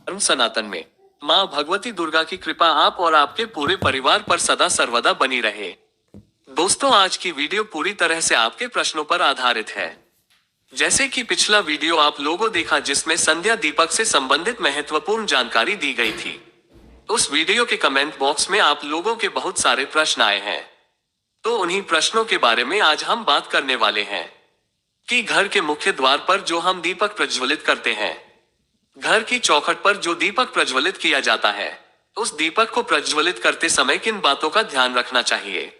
धर्म सनातन में माँ भगवती दुर्गा की कृपा आप और आपके पूरे परिवार पर सदा सर्वदा बनी रहे। दोस्तों, आज की वीडियो पूरी तरह से आपके प्रश्नों पर आधारित है। जैसे कि पिछला वीडियो आप लोगों देखा जिसमें संध्या दीपक से संबंधित महत्वपूर्ण जानकारी दी गई थी। उस वीडियो के कमेंट बॉक्स में आप लोगों के बहुत सारे प्रश्न आए हैं, तो उन्हीं प्रश्नों के बारे में आज हम बात करने वाले हैं कि घर के मुख्य द्वार पर जो हम दीपक प्रज्वलित करते हैं, घर की चौखट पर जो दीपक प्रज्वलित किया जाता है, उस दीपक को प्रज्वलित करते समय किन बातों का ध्यान रखना चाहिए।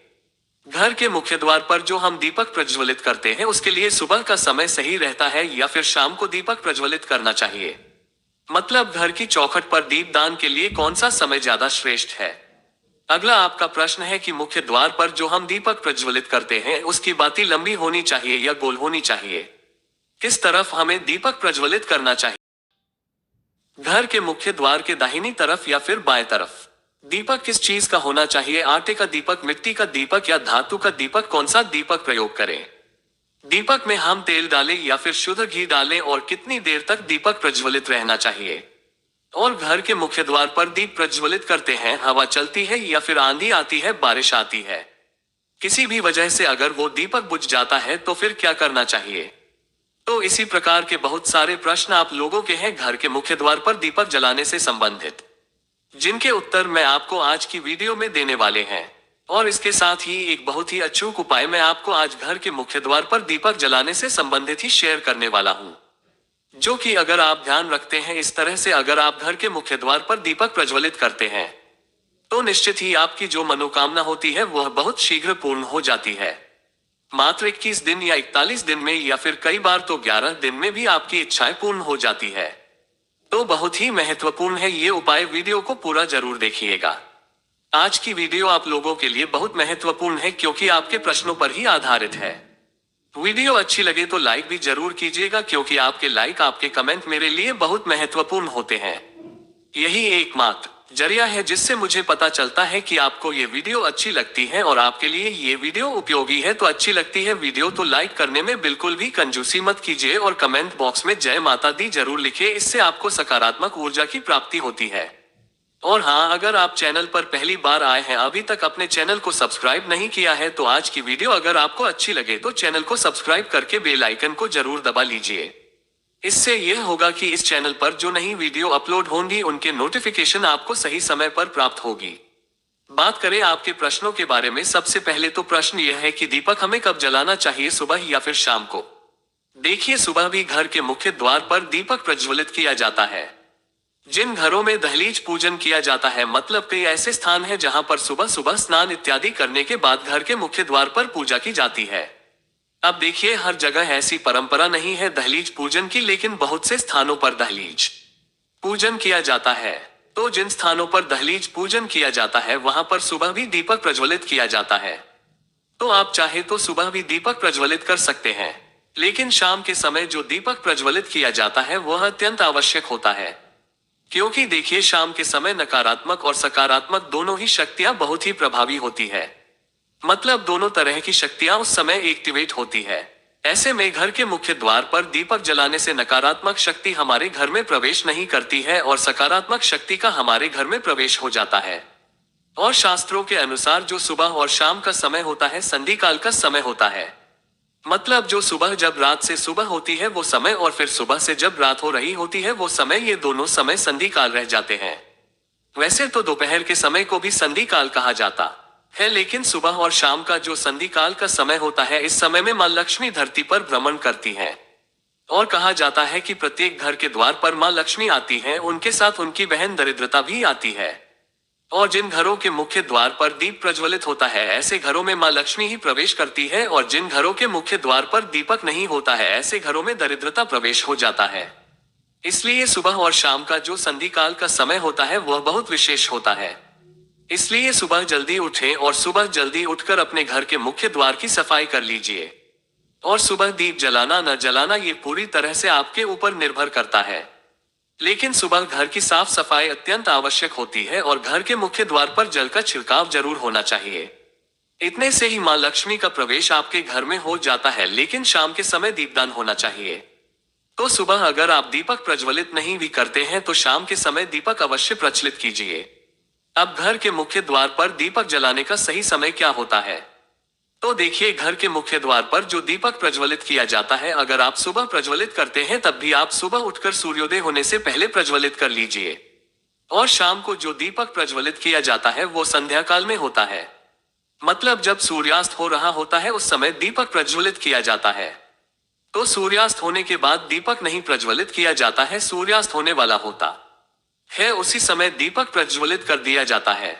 घर के मुख्य द्वार पर जो हम दीपक प्रज्वलित करते हैं उसके लिए सुबह का समय सही रहता है या फिर शाम को दीपक प्रज्वलित करना चाहिए। मतलब घर की चौखट पर दीपदान के लिए कौन सा समय ज्यादा श्रेष्ठ है। अगला आपका प्रश्न है कि मुख्य द्वार पर जो हम दीपक प्रज्वलित करते हैं उसकी बाती लंबी होनी चाहिए या गोल होनी चाहिए। किस तरफ हमें दीपक प्रज्वलित करना चाहिए, घर के मुख्य द्वार के दाहिनी तरफ या फिर बाएं तरफ। दीपक किस चीज का होना चाहिए, आटे का दीपक, मिट्टी का दीपक या धातु का दीपक, कौन सा दीपक प्रयोग करें। दीपक में हम तेल डालें या फिर शुद्ध घी डालें और कितनी देर तक दीपक प्रज्वलित रहना चाहिए। और घर के मुख्य द्वार पर दीप प्रज्वलित करते हैं, हवा चलती है या फिर आंधी आती है, बारिश आती है, किसी भी वजह से अगर वो दीपक बुझ जाता है तो फिर क्या करना चाहिए। तो इसी प्रकार के बहुत सारे प्रश्न आप लोगों के हैं घर के मुख्य द्वार पर दीपक जलाने से संबंधित, जिनके उत्तर मैं आपको आज की वीडियो में देने वाले हैं। और इसके साथ ही एक बहुत ही अचूक उपाय मैं आपको आज घर के मुख्य द्वार पर दीपक जलाने से संबंधित ही शेयर करने वाला हूं, जो कि अगर आप ध्यान रखते हैं इस तरह से, अगर आप घर के मुख्य द्वार पर दीपक प्रज्वलित करते हैं तो निश्चित ही आपकी जो मनोकामना होती है वह बहुत शीघ्र पूर्ण हो जाती है। मात्र 21 दिन या 41 दिन में या फिर कई बार तो 11 दिन में भी आपकी इच्छाएं पूर्ण हो जाती है। तो बहुत ही महत्वपूर्ण है ये उपाय, वीडियो को पूरा जरूर देखिएगा। आज की वीडियो आप लोगों के लिए बहुत महत्वपूर्ण है क्योंकि आपके प्रश्नों पर ही आधारित है। वीडियो अच्छी लगे तो लाइक भी जरूर कीजिएगा क्योंकि आपके लाइक, आपके कमेंट मेरे लिए बहुत महत्वपूर्ण होते हैं। यही एकमात्र जरिया है जिससे मुझे पता चलता है कि आपको ये वीडियो अच्छी लगती है और आपके लिए ये वीडियो उपयोगी है। तो अच्छी लगती है वीडियो तो लाइक करने में बिल्कुल भी कंजूसी मत कीजिए और कमेंट बॉक्स में जय माता दी जरूर लिखिए, इससे आपको सकारात्मक ऊर्जा की प्राप्ति होती है। और हाँ, अगर आप चैनल पर पहली बार आए हैं, अभी तक अपने चैनल को सब्सक्राइब नहीं किया है, तो आज की वीडियो अगर आपको अच्छी लगे तो चैनल को सब्सक्राइब करके बेल आइकन को जरूर दबा लीजिए। इससे यह होगा कि इस चैनल पर जो नई वीडियो अपलोड होंगी उनके नोटिफिकेशन आपको सही समय पर प्राप्त होगी। बात करें आपके प्रश्नों के बारे में, सबसे पहले तो प्रश्न यह है कि दीपक हमें कब जलाना चाहिए, सुबह या फिर शाम को। देखिए, सुबह भी घर के मुख्य द्वार पर दीपक प्रज्वलित किया जाता है। जिन घरों में दहलीज पूजन किया जाता है, मतलब कई ऐसे स्थान हैं जहां पर सुबह सुबह स्नान इत्यादि करने के बाद घर के मुख्य द्वार पर पूजा की जाती है। अब देखिए, हर जगह ऐसी परंपरा नहीं है दहलीज पूजन की, लेकिन बहुत से स्थानों पर दहलीज पूजन किया जाता है। तो जिन स्थानों पर दहलीज पूजन किया जाता है वहां पर सुबह भी दीपक प्रज्वलित किया जाता है। तो आप चाहे तो सुबह भी दीपक प्रज्वलित कर सकते हैं, लेकिन शाम के समय जो दीपक प्रज्वलित किया जाता है वह अत्यंत आवश्यक होता है। क्योंकि देखिए, शाम के समय नकारात्मक और सकारात्मक दोनों ही शक्तियां बहुत ही प्रभावी होती है। मतलब दोनों तरह की शक्तियां उस समय एक्टिवेट होती है। ऐसे में घर के मुख्य द्वार पर दीपक जलाने से नकारात्मक शक्ति हमारे घर में प्रवेश नहीं करती है और सकारात्मक शक्ति का हमारे घर में प्रवेश हो जाता है। और शास्त्रों के अनुसार जो सुबह और शाम का समय होता है संधि काल का समय होता है। मतलब जो सुबह जब रात से सुबह होती है वो समय और फिर सुबह से जब रात हो रही होती है वो समय, ये दोनों समय संधि काल रह जाते हैं। वैसे तो दोपहर के समय को भी संधि काल कहा जाता है, लेकिन सुबह और शाम का जो संधि काल का समय होता है, इस समय में मां लक्ष्मी धरती पर भ्रमण करती हैं। और कहा जाता है कि प्रत्येक घर के द्वार पर मां लक्ष्मी आती हैं, उनके साथ उनकी बहन दरिद्रता भी आती है। और जिन घरों के मुख्य द्वार पर दीप प्रज्वलित होता है ऐसे घरों में मां लक्ष्मी ही प्रवेश करती है, और जिन घरों के मुख्य द्वार पर दीपक नहीं होता है ऐसे घरों में दरिद्रता प्रवेश हो जाता है। इसलिए सुबह और शाम का जो संधि काल का समय होता है वह बहुत विशेष होता है। इसलिए सुबह जल्दी उठें और सुबह जल्दी उठकर अपने घर के मुख्य द्वार की सफाई कर लीजिए। और सुबह दीप जलाना न जलाना ये पूरी तरह से आपके ऊपर निर्भर करता है, लेकिन सुबह घर की साफ सफाई अत्यंत आवश्यक होती है और घर के मुख्य द्वार पर जल का छिड़काव जरूर होना चाहिए। इतने से ही मां लक्ष्मी का प्रवेश आपके घर में हो जाता है। लेकिन शाम के समय दीपदान होना चाहिए। तो सुबह अगर आप दीपक प्रज्वलित नहीं भी करते हैं तो शाम के समय दीपक अवश्य प्रज्वलित कीजिए। अब घर के मुख्य द्वार पर दीपक जलाने का सही समय क्या होता है? तो देखिए, घर के मुख्य द्वार पर जो दीपक प्रज्वलित किया जाता है, अगर आप सुबह प्रज्वलित करते हैं तब भी आप सुबह उठकर सूर्योदय होने से पहले प्रज्वलित कर लीजिए। और शाम को जो दीपक प्रज्वलित किया जाता है वो संध्या काल में होता है। मतलब जब सूर्यास्त हो रहा होता है उस समय दीपक प्रज्वलित किया जाता है। तो सूर्यास्त होने के बाद दीपक नहीं प्रज्वलित किया जाता है, सूर्यास्त होने वाला होता है उसी समय दीपक प्रज्वलित कर दिया जाता है।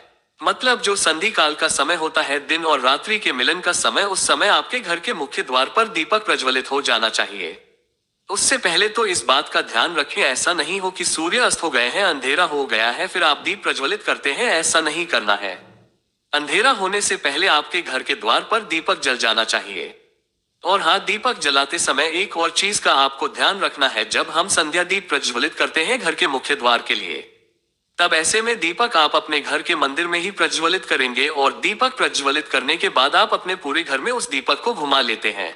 मतलब जो संधि काल का समय होता है, दिन और रात्रि के मिलन का समय, उस समय आपके घर के मुख्य द्वार पर दीपक प्रज्वलित हो जाना चाहिए। उससे पहले तो इस बात का ध्यान रखें, ऐसा नहीं हो कि सूर्य अस्त हो गए हैं, अंधेरा हो गया है, फिर आप दीप प्रज्वलित करते हैं, ऐसा नहीं करना है। अंधेरा होने से पहले आपके घर के द्वार पर दीपक जल जाना चाहिए। और हाँ, दीपक जलाते समय एक और चीज का आपको ध्यान रखना है। जब हम संध्या दीप प्रज्वलित करते हैं घर के मुख्य द्वार के लिए, तब ऐसे में दीपक आप अपने घर के मंदिर में ही प्रज्वलित करेंगे और दीपक प्रज्वलित करने के बाद आप अपने पूरे घर में उस दीपक को घुमा लेते हैं।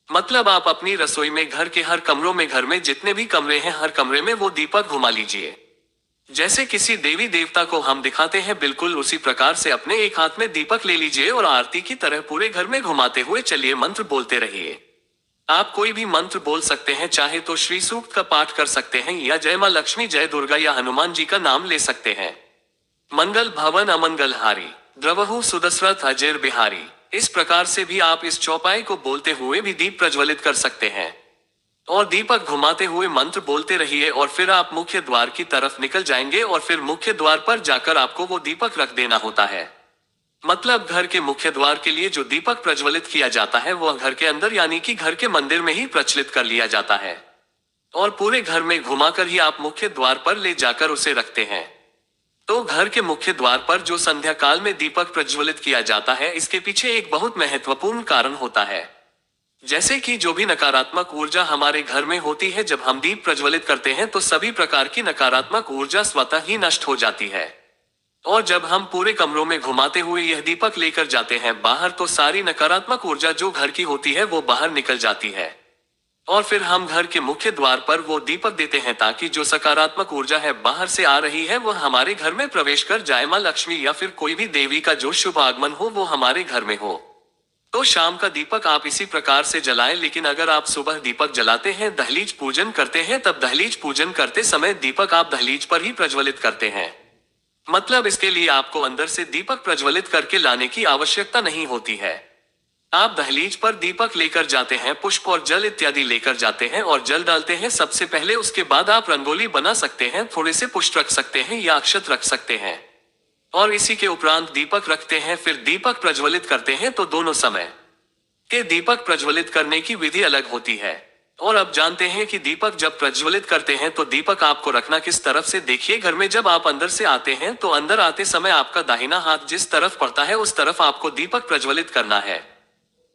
मतलब आप अपनी रसोई में, घर के हर कमरों में, घर में जितने भी कमरे हैं हर कमरे में वो दीपक घुमा लीजिए। जैसे किसी देवी देवता को हम दिखाते हैं, बिल्कुल उसी प्रकार से अपने एक हाथ में दीपक ले लीजिए और आरती की तरह पूरे घर में घुमाते हुए चलिए, मंत्र बोलते रहिए। आप कोई भी मंत्र बोल सकते हैं, चाहे तो श्री सूक्त का पाठ कर सकते हैं या जय मां लक्ष्मी, जय दुर्गा या हनुमान जी का नाम ले सकते हैं। मंगल भवन अमंगल हारी, द्रवहु सुदशरथ अजैर बिहारी। इस प्रकार से भी आप इस चौपाई को बोलते हुए भी दीप प्रज्वलित कर सकते हैं। और दीपक घुमाते हुए मंत्र बोलते रहिए और फिर आप मुख्य द्वार की तरफ निकल जाएंगे और फिर मुख्य द्वार पर जाकर आपको वो दीपक रख देना होता है। मतलब घर के मुख्य द्वार के लिए जो दीपक प्रज्वलित किया जाता है वह घर के अंदर यानी कि घर के मंदिर में ही प्रचलित कर लिया जाता है और पूरे घर में घुमाकर ही आप मुख्य द्वार पर ले जाकर उसे रखते हैं। तो घर के मुख्य द्वार पर जो संध्या काल में दीपक प्रज्वलित किया जाता है, इसके पीछे एक बहुत महत्वपूर्ण कारण होता है। जैसे कि जो भी नकारात्मक ऊर्जा हमारे घर में होती है, जब हम दीप प्रज्वलित करते हैं तो सभी प्रकार की नकारात्मक ऊर्जा स्वतः ही नष्ट हो जाती है। और जब हम पूरे कमरों में घुमाते हुए यह दीपक लेकर जाते हैं बाहर, तो सारी नकारात्मक ऊर्जा जो घर की होती है वो बाहर निकल जाती है। और फिर हम घर के मुख्य द्वार पर वो दीपक देते हैं ताकि जो सकारात्मक ऊर्जा है बाहर से आ रही है वह हमारे घर में प्रवेश कर जाए, मां लक्ष्मी या फिर कोई भी देवी का जो शुभ आगमन हो वो हमारे घर में हो। तो शाम का दीपक आप इसी प्रकार से जलाएं। लेकिन अगर आप सुबह दीपक जलाते हैं, दहलीज पूजन करते हैं, तब दहलीज पूजन करते समय दीपक आप दहलीज पर ही प्रज्वलित करते हैं। मतलब इसके लिए आपको अंदर से दीपक प्रज्वलित करके लाने की आवश्यकता नहीं होती है। आप दहलीज पर दीपक लेकर जाते हैं, पुष्प और जल इत्यादि लेकर जाते हैं और जल डालते हैं सबसे पहले। उसके बाद आप रंगोली बना सकते हैं, थोड़े से पुष्प रख सकते हैं या अक्षत रख सकते हैं और इसी के उपरांत दीपक रखते हैं, फिर दीपक प्रज्वलित करते हैं। तो दोनों समय के दीपक प्रज्वलित करने की विधि अलग होती है। और अब जानते हैं कि दीपक जब प्रज्वलित करते हैं तो दीपक आपको रखना किस तरफ से। देखिए, घर में जब आप अंदर से आते हैं तो अंदर आते समय आपका दाहिना हाथ जिस तरफ पड़ता है उस तरफ आपको दीपक प्रज्वलित करना है।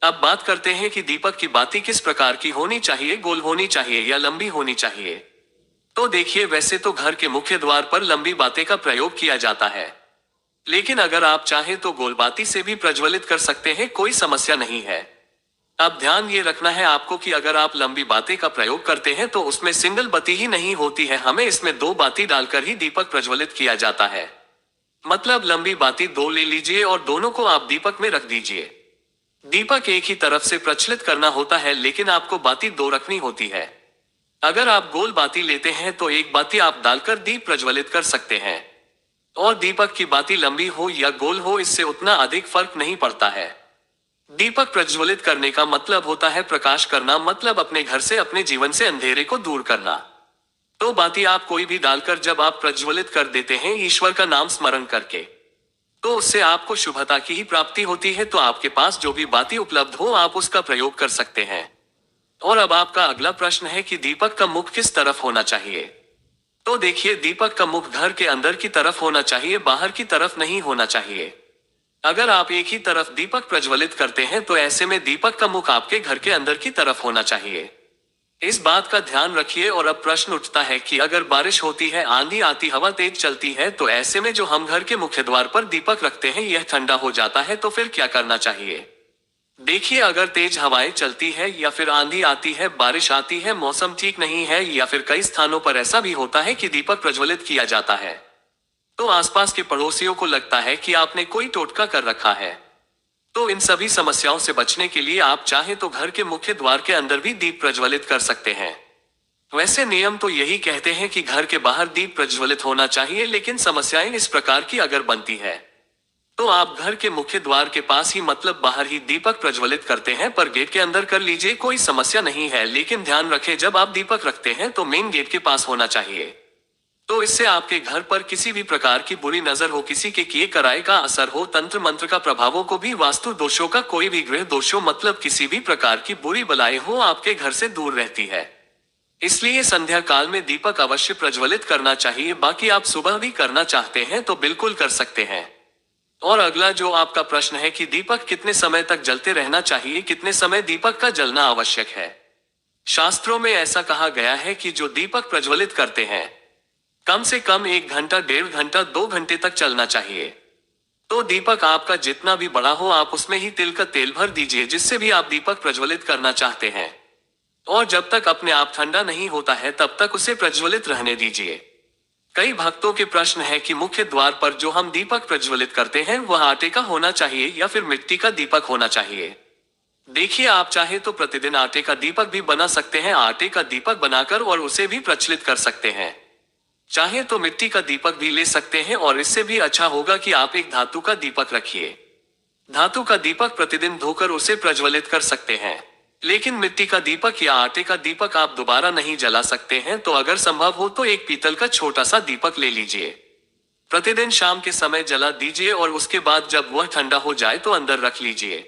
अब बात करते हैं कि दीपक की बाती किस प्रकार की होनी चाहिए, गोल होनी चाहिए या लंबी होनी चाहिए। तो देखिए, वैसे तो घर के मुख्य द्वार पर लंबी बातें का प्रयोग किया जाता है, लेकिन अगर आप चाहें तो गोल बाती से भी प्रज्वलित कर सकते हैं, कोई समस्या नहीं है। अब ध्यान ये रखना है आपको कि अगर आप लंबी बातें का प्रयोग करते हैं तो उसमें सिंगल बत्ती ही नहीं होती है, हमें इसमें दो बाती डालकर ही दीपक प्रज्वलित किया जाता है। मतलब लंबी बाती दो ले लीजिए और दोनों को आप दीपक में रख दीजिए। दीपक एक ही तरफ से प्रज्वलित करना होता है, लेकिन आपको बाती दो रखनी होती है। अगर आप गोल बाती लेते हैं तो एक बाती आप डालकर दीप प्रज्वलित कर सकते हैं और दीपक की बाती लंबी हो या गोल हो, इससे उतना अधिक फर्क नहीं पड़ता है। दीपक प्रज्वलित करने का मतलब होता है प्रकाश करना, मतलब अपने घर से, अपने जीवन से अंधेरे को दूर करना। तो बाती आप कोई भी डालकर जब आप प्रज्वलित कर देते हैं ईश्वर का नाम स्मरण करके, तो उससे आपको शुभता की ही प्राप्ति होती है। तो आपके पास जो भी बाती उपलब्ध हो आप उसका प्रयोग कर सकते हैं। और अब आपका अगला प्रश्न है कि दीपक का मुख किस तरफ होना चाहिए। तो देखिए, दीपक का मुख घर के अंदर की तरफ होना चाहिए, बाहर की तरफ नहीं होना चाहिए। अगर आप एक ही तरफ दीपक प्रज्वलित करते हैं तो ऐसे में दीपक का मुख आपके घर के अंदर की तरफ होना चाहिए। इस बात का ध्यान रखिए। और अब प्रश्न उठता है कि अगर बारिश होती है, आंधी आती, हवा तेज चलती है, तो ऐसे में जो हम घर के मुख्य द्वार पर दीपक रखते हैं यह ठंडा हो जाता है, तो फिर क्या करना चाहिए। देखिए, अगर तेज हवाएं चलती है या फिर आंधी आती है, बारिश आती है, मौसम ठीक नहीं है या फिर कई स्थानों पर ऐसा भी होता है कि दीपक प्रज्वलित किया जाता है, तो आसपास के पड़ोसियों को लगता है कि आपने कोई टोटका कर रखा है। तो इन सभी समस्याओं से बचने के लिए आप चाहें तो घर के मुख्य द्वार के अंदर भी दीप प्रज्वलित कर सकते हैं। वैसे नियम तो यही कहते हैं कि घर के बाहर दीप प्रज्वलित होना चाहिए, लेकिन समस्याएं इस प्रकार की अगर बनती है तो आप घर के मुख्य द्वार के पास ही मतलब बाहर ही दीपक प्रज्वलित करते हैं, पर गेट के अंदर कर लीजिए, कोई समस्या नहीं है। लेकिन ध्यान रखें, जब आप दीपक रखते हैं तो मेन गेट के पास होना चाहिए। तो इससे आपके घर पर किसी भी प्रकार की बुरी नजर हो, किसी के किए कराए का असर हो, तंत्र मंत्र का प्रभावों को भी, वास्तु दोषों का कोई भी ग्रह दोषों मतलब किसी भी प्रकार की बुरी बलाएं हो, आपके घर से दूर रहती है। इसलिए संध्या काल में दीपक अवश्य प्रज्वलित करना चाहिए। बाकी आप सुबह भी करना चाहते हैं तो बिल्कुल कर सकते हैं। और अगला जो आपका प्रश्न है कि दीपक कितने समय तक जलते रहना चाहिए, कितने समय दीपक का जलना आवश्यक है। शास्त्रों में ऐसा कहा गया है कि जो दीपक प्रज्वलित करते हैं कम से कम 1 घंटा, 1.5 घंटा, 2 घंटे तक चलना चाहिए। तो दीपक आपका जितना भी बड़ा हो, आप उसमें ही तिल का तेल भर दीजिए, जिससे भी आप दीपक प्रज्वलित करना चाहते हैं। और जब तक अपने आप ठंडा नहीं होता है तब तक उसे प्रज्वलित रहने दीजिए। कई भक्तों के प्रश्न है कि मुख्य द्वार पर जो हम दीपक प्रज्वलित करते हैं वह आटे का होना चाहिए या फिर मिट्टी का दीपक होना चाहिए। देखिए, आप चाहे तो प्रतिदिन आटे का दीपक भी बना सकते हैं, आटे का दीपक बनाकर और उसे भी प्रज्वलित कर सकते हैं। चाहे तो मिट्टी का दीपक भी ले सकते हैं, और इससे भी अच्छा होगा कि आप एक धातु का दीपक रखिए। धातु का दीपक प्रतिदिन धोकर उसे प्रज्वलित कर सकते हैं, लेकिन मिट्टी का दीपक या आटे का दीपक आप दोबारा नहीं जला सकते हैं। तो अगर संभव हो तो एक पीतल का छोटा सा दीपक ले लीजिए, प्रतिदिन शाम के समय जला दीजिए और उसके बाद जब वह ठंडा हो जाए तो अंदर रख लीजिए।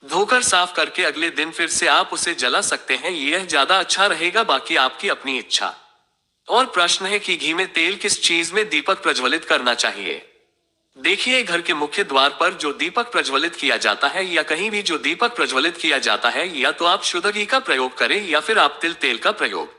धोकर साफ करके अगले दिन फिर से आप उसे जला सकते हैं, यह ज्यादा अच्छा रहेगा। बाकी आपकी अपनी इच्छा। और प्रश्न है कि घी में तेल किस चीज में दीपक प्रज्वलित करना चाहिए। देखिए, घर के मुख्य द्वार पर जो दीपक प्रज्वलित किया जाता है या कहीं भी जो दीपक प्रज्वलित किया जाता है, या तो आप शुद्ध घी का प्रयोग करें या फिर आप तिल तेल का प्रयोग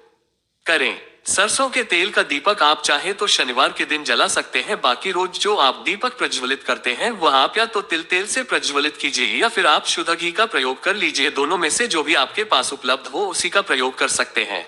करें। सरसों के तेल का दीपक आप चाहे तो शनिवार के दिन जला सकते हैं। बाकी रोज जो आप दीपक प्रज्वलित करते हैं वह आप या तो तिल तेल से प्रज्वलित कीजिए या फिर आप शुद्ध घी का प्रयोग कर लीजिए। दोनों में से जो भी आपके पास उपलब्ध हो उसी का प्रयोग कर सकते हैं।